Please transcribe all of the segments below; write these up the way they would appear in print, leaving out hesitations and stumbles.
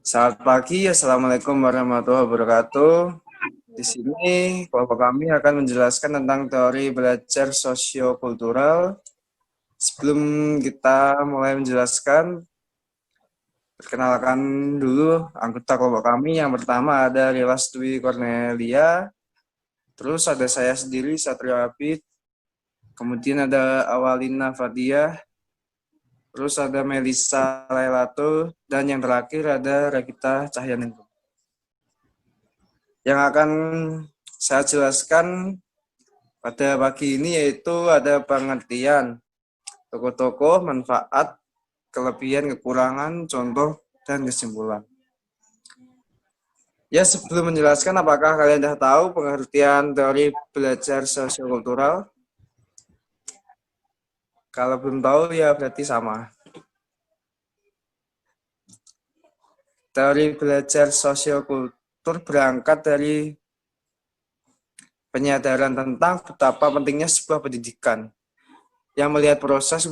Selamat pagi, Assalamualaikum warahmatullahi wabarakatuh. Di sini kelompok kami akan menjelaskan tentang teori belajar sosiokultural. Sebelum kita mulai menjelaskan, perkenalkan dulu anggota kelompok kami. Yang pertama ada Rilas Dwi Cornelia, terus ada saya sendiri, Satrio Abid, kemudian ada Awalina Fadia, terus ada Melisa Lailatul, dan yang terakhir ada Regita Cahyaningrum. Yang akan saya jelaskan pada pagi ini yaitu ada pengertian tokoh-tokoh, manfaat, kelebihan, kekurangan, contoh, dan kesimpulan. Ya, sebelum menjelaskan, apakah kalian sudah tahu pengertian teori belajar sosiokultural? Kalau belum tahu, ya berarti sama. Teori belajar sosiokultur berangkat dari penyadaran tentang betapa pentingnya sebuah pendidikan yang melihat proses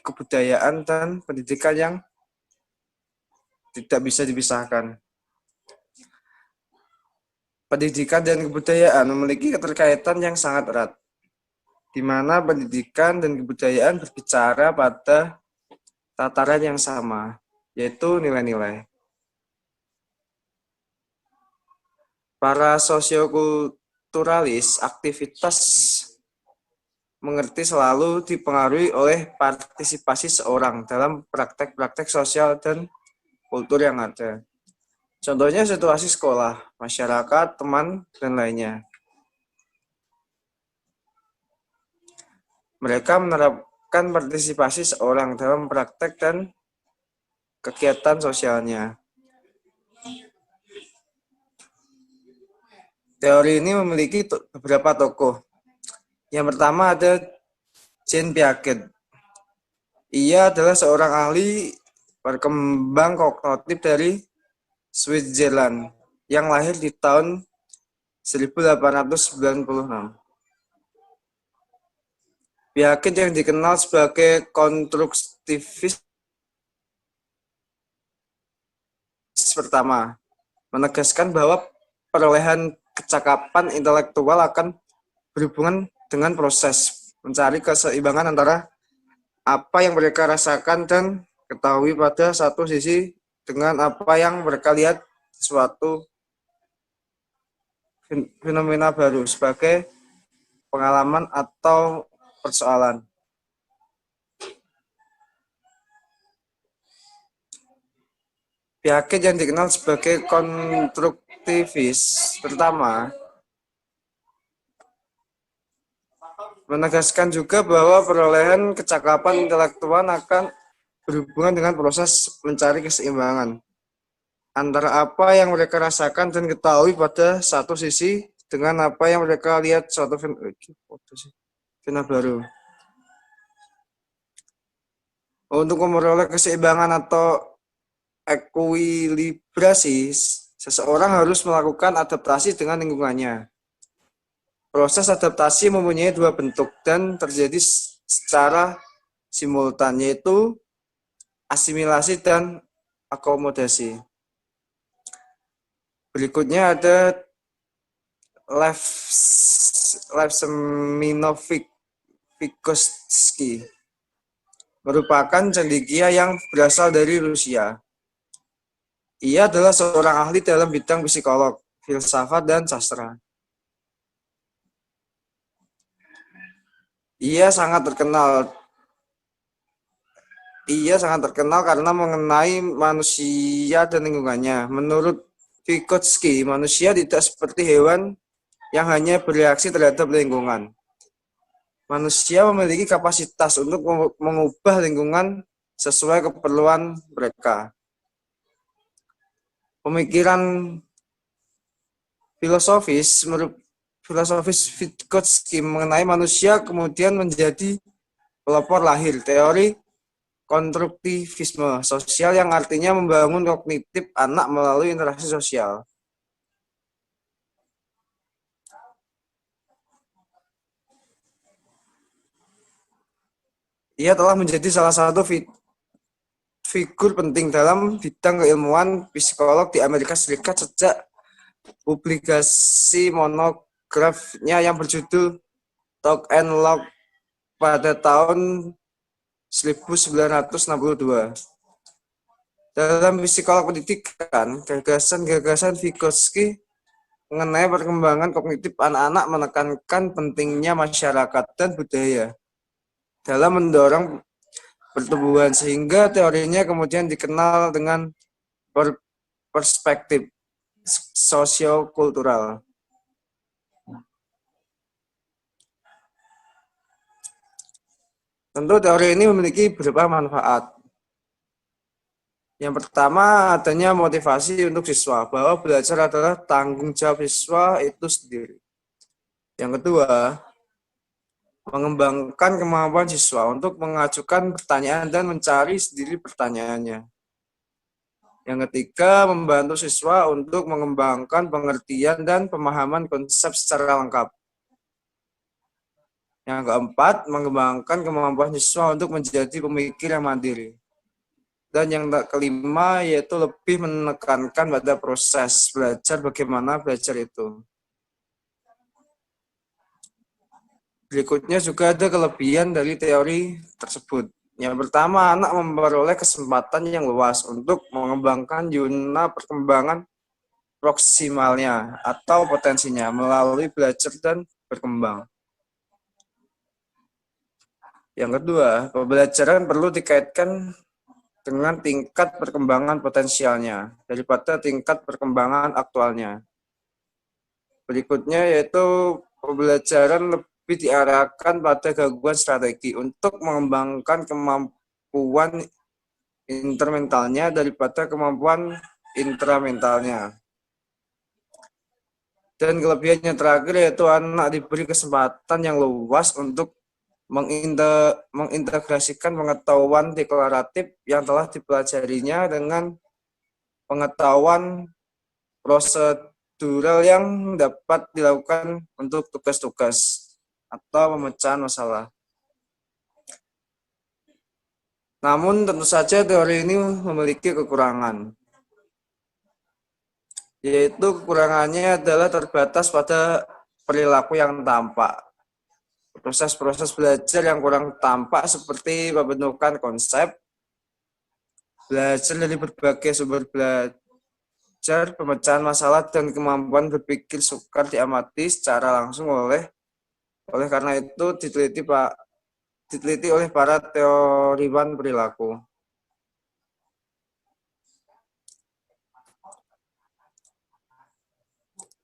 kebudayaan dan pendidikan yang tidak bisa dipisahkan. Pendidikan dan kebudayaan memiliki keterkaitan yang sangat erat, di mana pendidikan dan kebudayaan berbicara pada tataran yang sama, yaitu nilai-nilai. Para sosiokulturalis aktivitas mengerti selalu dipengaruhi oleh partisipasi seorang dalam praktek-praktek sosial dan kultur yang ada. Contohnya situasi sekolah, masyarakat, teman, dan lainnya. Mereka menerapkan partisipasi seorang dalam praktek dan kegiatan sosialnya. Teori ini memiliki beberapa tokoh. Yang pertama ada Jean Piaget. Ia adalah seorang ahli berkembang kognitif dari Switzerland yang lahir di tahun 1896. Piaget yang dikenal sebagai konstruktivis pertama menegaskan bahwa perolehan kecakapan intelektual akan berhubungan dengan proses mencari keseimbangan antara apa yang mereka rasakan dan ketahui pada satu sisi dengan apa yang mereka lihat suatu fenomena baru sebagai pengalaman atau persoalan. Piaget yang dikenal sebagai konstruktivis pertama menegaskan juga bahwa perolehan kecakapan intelektual akan berhubungan dengan proses mencari keseimbangan antara apa yang mereka rasakan dan ketahui pada satu sisi dengan apa yang mereka lihat suatu fenomena baru. Untuk memperoleh keseimbangan atau ekuilibrasi, seseorang harus melakukan adaptasi dengan lingkungannya. Proses adaptasi mempunyai dua bentuk dan terjadi secara simultan, yaitu asimilasi dan akomodasi. Berikutnya ada Levseminovsky, merupakan cendekia yang berasal dari Rusia. Ia adalah seorang ahli dalam bidang psikolog, filsafat, dan sastra. Ia sangat terkenal karena mengenai manusia dan lingkungannya. Menurut Vygotsky, manusia tidak seperti hewan yang hanya bereaksi terhadap lingkungan. Manusia memiliki kapasitas untuk mengubah lingkungan sesuai keperluan mereka. Pemikiran filosofis Vygotsky mengenai manusia kemudian menjadi pelopor lahir teori konstruktivisme sosial yang artinya membangun kognitif anak melalui interaksi sosial. Ia telah menjadi salah satu figur penting dalam bidang keilmuan psikolog di Amerika Serikat sejak publikasi monografnya yang berjudul Talk and Log pada tahun 1962. Dalam psikolog pendidikan, gagasan-gagasan Vygotsky mengenai perkembangan kognitif anak-anak menekankan pentingnya masyarakat dan budaya dalam mendorong pertumbuhan, sehingga teorinya kemudian dikenal dengan perspektif sosiokultural. Tentu teori ini memiliki beberapa manfaat. Yang pertama, adanya motivasi untuk siswa, bahwa belajar adalah tanggung jawab siswa itu sendiri. Yang kedua, mengembangkan kemampuan siswa untuk mengajukan pertanyaan dan mencari sendiri pertanyaannya. Yang ketiga, membantu siswa untuk mengembangkan pengertian dan pemahaman konsep secara lengkap. Yang keempat, mengembangkan kemampuan siswa untuk menjadi pemikir yang mandiri. Dan yang kelima yaitu lebih menekankan pada proses belajar, bagaimana belajar itu. Berikutnya juga ada kelebihan dari teori tersebut. Yang pertama, anak memperoleh kesempatan yang luas untuk mengembangkan zona perkembangan proksimalnya atau potensinya melalui belajar dan berkembang. Yang kedua, pembelajaran perlu dikaitkan dengan tingkat perkembangan potensialnya daripada tingkat perkembangan aktualnya. Berikutnya yaitu pembelajaran lebih diarahkan pada gangguan strategi untuk mengembangkan kemampuan intermentalnya daripada kemampuan intramentalnya. Dan kelebihannya terakhir yaitu anak diberi kesempatan yang luas untuk mengintegrasikan pengetahuan deklaratif yang telah dipelajarinya dengan pengetahuan prosedural yang dapat dilakukan untuk tugas-tugas atau pemecahan masalah. Namun tentu saja teori ini memiliki kekurangan, yaitu kekurangannya adalah terbatas pada perilaku yang tampak. Proses-proses belajar yang kurang tampak seperti pembentukan konsep, belajar dari berbagai sumber belajar, pemecahan masalah, dan kemampuan berpikir sukar diamati secara langsung oleh karena itu diteliti oleh para teoriwan perilaku.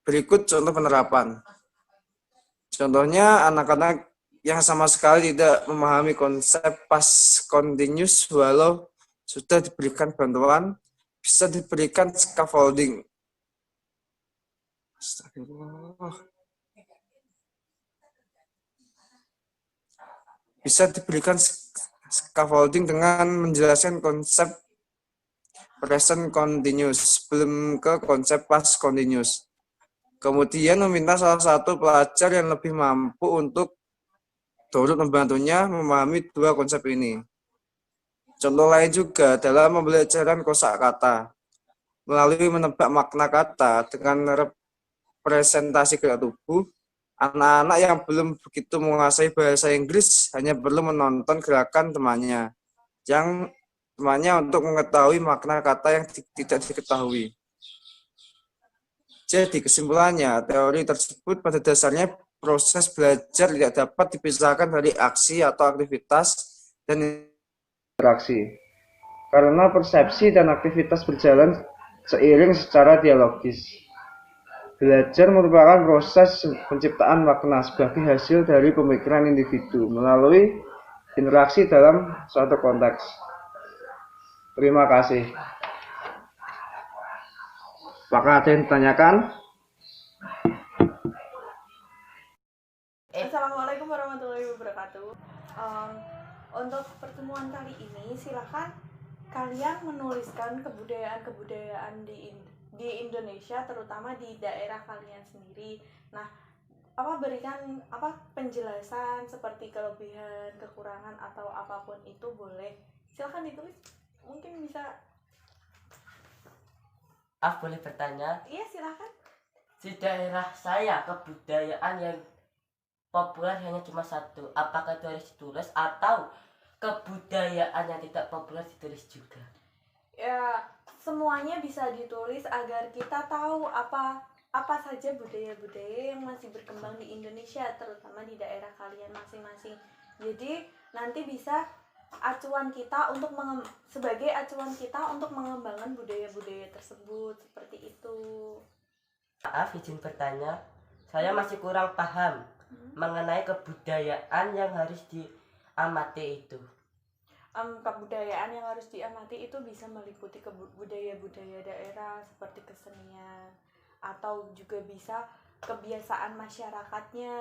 Berikut contoh penerapan. Contohnya, anak-anak yang sama sekali tidak memahami konsep past continuous walau sudah diberikan bantuan, bisa diberikan scaffolding. Bisa diberikan scaffolding dengan menjelaskan konsep present continuous sebelum ke konsep past continuous. Kemudian meminta salah satu pelajar yang lebih mampu untuk turut membantunya memahami dua konsep ini. Contoh lain juga dalam pembelajaran kosakata. Melalui menebak makna kata dengan representasi gerak tubuh, anak-anak yang belum begitu menguasai bahasa Inggris hanya perlu menonton gerakan temannya untuk mengetahui makna kata yang tidak diketahui. Jadi kesimpulannya, teori tersebut pada dasarnya proses belajar tidak dapat dipisahkan dari aksi atau aktivitas dan interaksi. Karena persepsi dan aktivitas berjalan seiring secara dialogis. Belajar merupakan proses penciptaan makna sebagai hasil dari pemikiran individu melalui interaksi dalam suatu konteks. Terima kasih. Apakah ada yang ditanyakan? Assalamualaikum warahmatullahi wabarakatuh. Untuk pertemuan kali ini, silakan kalian menuliskan kebudayaan di Indonesia, terutama di daerah kalian sendiri. Nah, berikan penjelasan seperti kelebihan, kekurangan atau apapun itu boleh. Silakan ditulis. mungkin bisa. Boleh bertanya? Iya, silakan. Di daerah saya kebudayaan yang populer hanya cuma satu. Apakah itu harus ditulis atau kebudayaan yang tidak populer ditulis juga? Ya, semuanya bisa ditulis agar kita tahu apa saja budaya-budaya yang masih berkembang di Indonesia, terutama di daerah kalian masing-masing. Jadi nanti bisa sebagai acuan kita untuk mengembangkan budaya-budaya tersebut, seperti itu. Maaf, izin bertanya. Saya masih kurang paham mengenai kebudayaan yang harus diamati itu. Kebudayaan yang harus diamati itu bisa meliputi budaya-budaya daerah seperti kesenian, atau juga bisa kebiasaan masyarakatnya,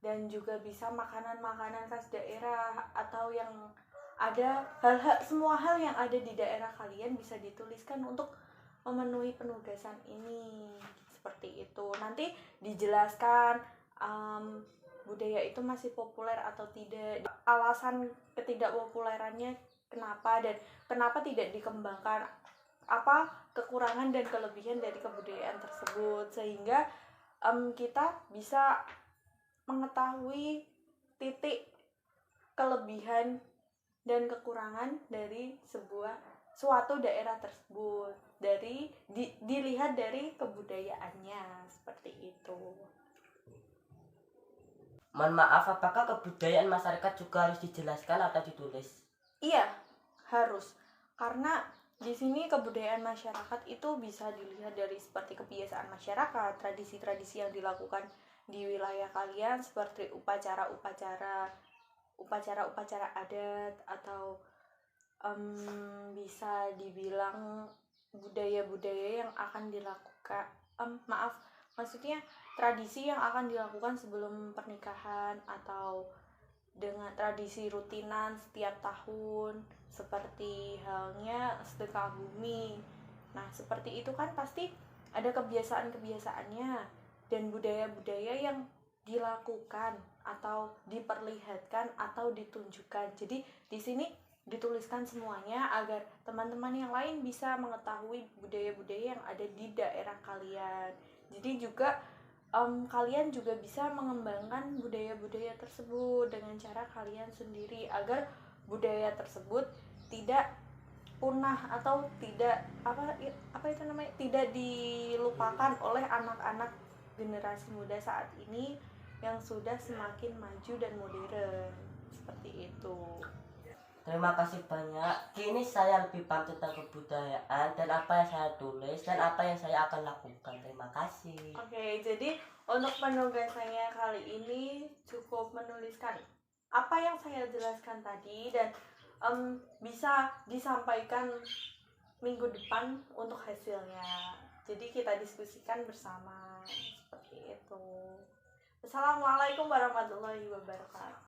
dan juga bisa makanan-makanan khas daerah, atau yang ada semua hal yang ada di daerah kalian bisa dituliskan untuk memenuhi penugasan ini, seperti itu. Nanti dijelaskan budaya itu masih populer atau tidak, alasan ketidakpopulerannya kenapa, dan kenapa tidak dikembangkan, apa kekurangan dan kelebihan dari kebudayaan tersebut, sehingga kita bisa mengetahui titik kelebihan dan kekurangan dari suatu daerah tersebut dilihat dari kebudayaannya, seperti itu. Mohon maaf, apakah kebudayaan masyarakat juga harus dijelaskan atau ditulis? Iya, harus. Karena di sini kebudayaan masyarakat itu bisa dilihat dari seperti kebiasaan masyarakat, tradisi-tradisi yang dilakukan di wilayah kalian, seperti upacara-upacara adat, atau bisa dibilang budaya-budaya yang akan dilakukan, maksudnya tradisi yang akan dilakukan sebelum pernikahan, atau dengan tradisi rutinan setiap tahun, seperti halnya sedekah bumi. Nah, seperti itu kan pasti ada kebiasaan-kebiasaannya dan budaya-budaya yang dilakukan atau diperlihatkan atau ditunjukkan. Jadi di sini dituliskan semuanya agar teman-teman yang lain bisa mengetahui budaya-budaya yang ada di daerah kalian. Jadi juga kalian juga bisa mengembangkan budaya-budaya tersebut dengan cara kalian sendiri, agar budaya tersebut tidak punah atau tidak tidak dilupakan oleh anak-anak generasi muda saat ini yang sudah semakin maju dan modern, seperti itu. Terima kasih banyak. Kini saya lebih paham tentang kebudayaan dan apa yang saya tulis dan apa yang saya akan lakukan. Terima kasih. Oke, jadi untuk penugasannya kali ini cukup menuliskan apa yang saya jelaskan tadi, dan bisa disampaikan minggu depan untuk hasilnya. Jadi kita diskusikan bersama, seperti itu. Assalamualaikum warahmatullahi wabarakatuh.